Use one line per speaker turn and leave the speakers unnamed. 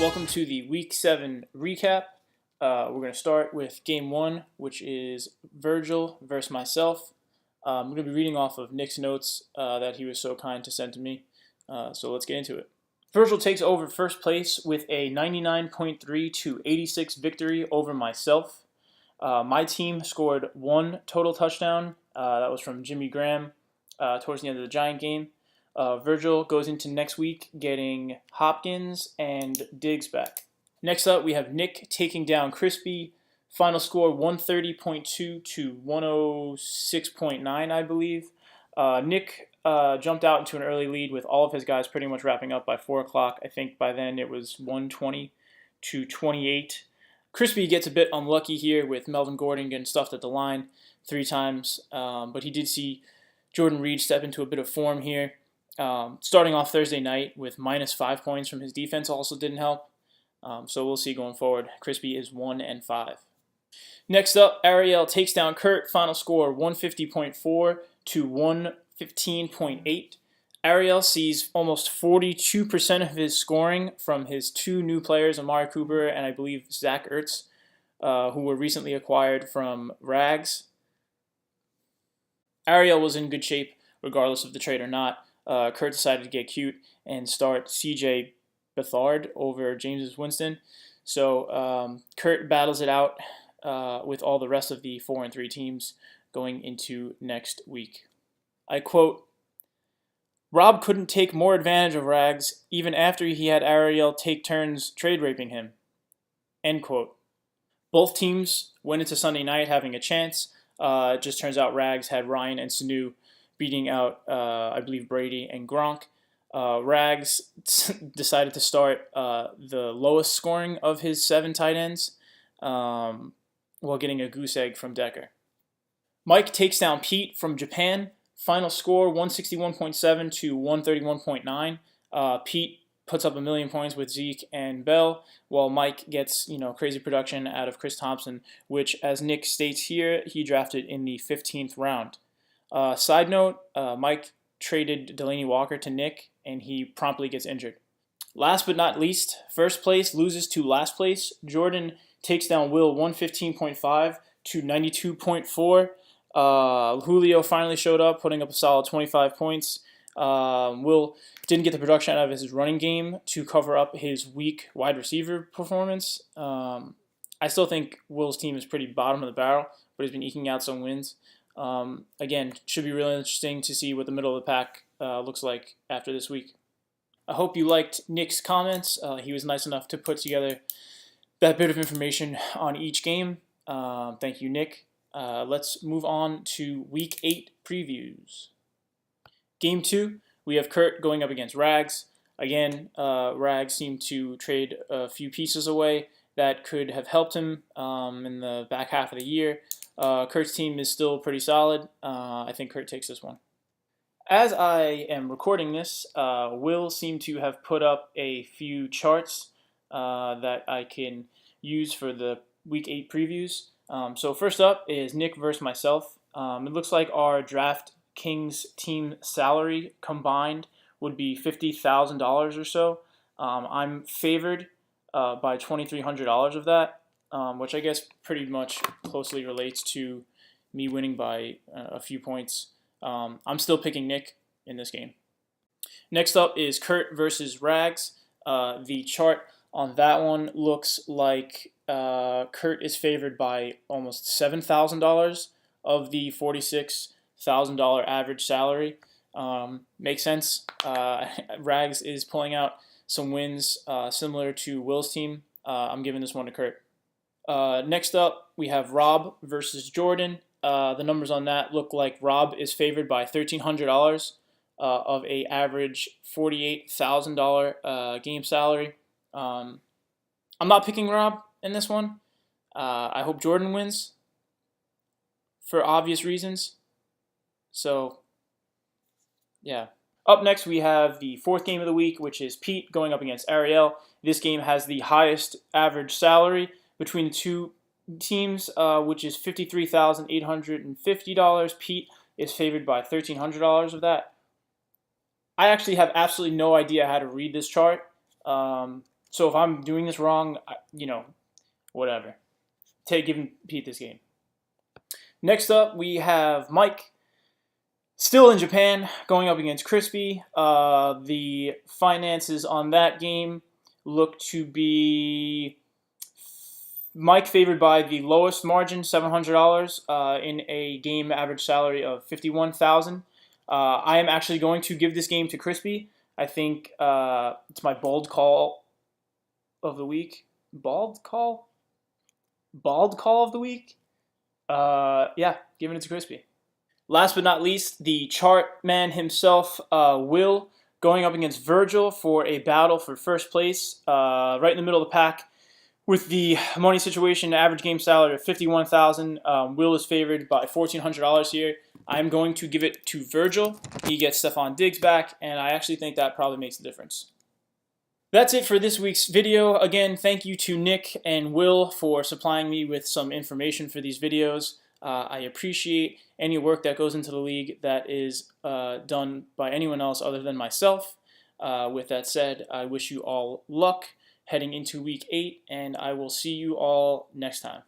Welcome to the Week 7 recap. We're going to start with Game 1, which is Virgil versus myself. I'm going to be reading off of Nick's notes that he was so kind to send to me. So let's get into it. Virgil takes over first place with a 99.3 to 86 victory over myself. My team scored one total touchdown. That was from Jimmy Graham towards the end of the Giant game. Virgil goes into next week getting Hopkins and Diggs back. Next up, we have Nick taking down Crispy. Final score 130.2 to 106.9, I believe. Nick jumped out into an early lead with all of his guys pretty much wrapping up by 4 o'clock. I think by then it was 120 to 28. Crispy gets a bit unlucky here with Melvin Gordon getting stuffed at the line 3 times, but he did see Jordan Reed step into a bit of form here. Starting off Thursday night with minus 5 points from his defense also didn't help. So we'll see going forward. Crispy is 1-5. Next up, Ariel takes down Kurt. Final score 150.4 to 115.8. Ariel sees almost 42% of his scoring from his 2 new players, Amari Cooper and I believe Zach Ertz, who were recently acquired from Rags. Ariel was in good shape regardless of the trade or not. Kurt decided to get cute and start CJ Beathard over James Winston. So Kurt battles it out with all the rest of the 4-3 teams going into next week. I quote, "Rob couldn't take more advantage of Rags even after he had Ariel take turns trade raping him." End quote. Both teams went into Sunday night having a chance. It just turns out Rags had Ryan and Sanu beating out, I believe, Brady and Gronk. Rags decided to start the lowest scoring of his 7 tight ends while getting a goose egg from Decker. Mike takes down Pete from Japan. Final score 161.7 to 131.9. Pete puts up a million points with Zeke and Bell, while Mike gets crazy production out of Chris Thompson, which, as Nick states here, he drafted in the 15th round. Side note, Mike traded Delaney Walker to Nick, and he promptly gets injured. Last but not least, first place loses to last place. Jordan takes down Will 115.5 to 92.4. Julio finally showed up, putting up a solid 25 points. Will didn't get the production out of his running game to cover up his weak wide receiver performance. I still think Will's team is pretty bottom of the barrel, but he's been eking out some wins. Again, should be really interesting to see what the middle of the pack looks like after this week. I hope you liked Nick's comments. He was nice enough to put together that bit of information on each game. Thank you, Nick. Let's move on to Week 8 previews. Game 2, we have Kurt going up against Rags. Again, Rags seemed to trade a few pieces away that could have helped him in the back half of the year. Kurt's team is still pretty solid. I think Kurt takes this one. As I am recording this, Will seemed to have put up a few charts that I can use for the Week 8 previews. So first up is Nick versus myself. It looks like our Draft Kings team salary combined would be $50,000 or so. I'm favored by $2,300 of that. Which I guess pretty much closely relates to me winning by a few points. I'm still picking Nick in this game. Next up is Kurt versus Rags. The chart on that one looks like Kurt is favored by almost $7,000 of the $46,000 average salary. Makes sense. Rags is pulling out some wins similar to Will's team. I'm giving this one to Kurt. Next up, we have Rob versus Jordan. The numbers on that look like Rob is favored by $1,300 of a average $48,000 game salary. I'm not picking Rob in this one. I hope Jordan wins for obvious reasons. So, yeah. Up next, we have the 4th game of the week, which is Pete going up against Ariel. This game has the highest average salary between the 2 teams, which is $53,850. Pete is favored by $1,300 of that. I actually have absolutely no idea how to read this chart. So if I'm doing this wrong, whatever. Give Pete this game. Next up, we have Mike, still in Japan, going up against Crispy. The finances on that game look to be Mike favored by the lowest margin, $700, in a game average salary of $51,000. I am actually going to give this game to Crispy. I think it's my bold call of the week. Bald call? Bald call of the week? Yeah, giving it to Crispy. Last but not least, the chart man himself, Will, going up against Virgil for a battle for first place, right in the middle of the pack. With the money situation, average game salary of $51,000, Will is favored by $1,400 here. I'm going to give it to Virgil. He gets Stephon Diggs back, and I actually think that probably makes a difference. That's it for this week's video. Again, thank you to Nick and Will for supplying me with some information for these videos. I appreciate any work that goes into the league that is done by anyone else other than myself. With that said, I wish you all luck heading into week 8, and I will see you all next time.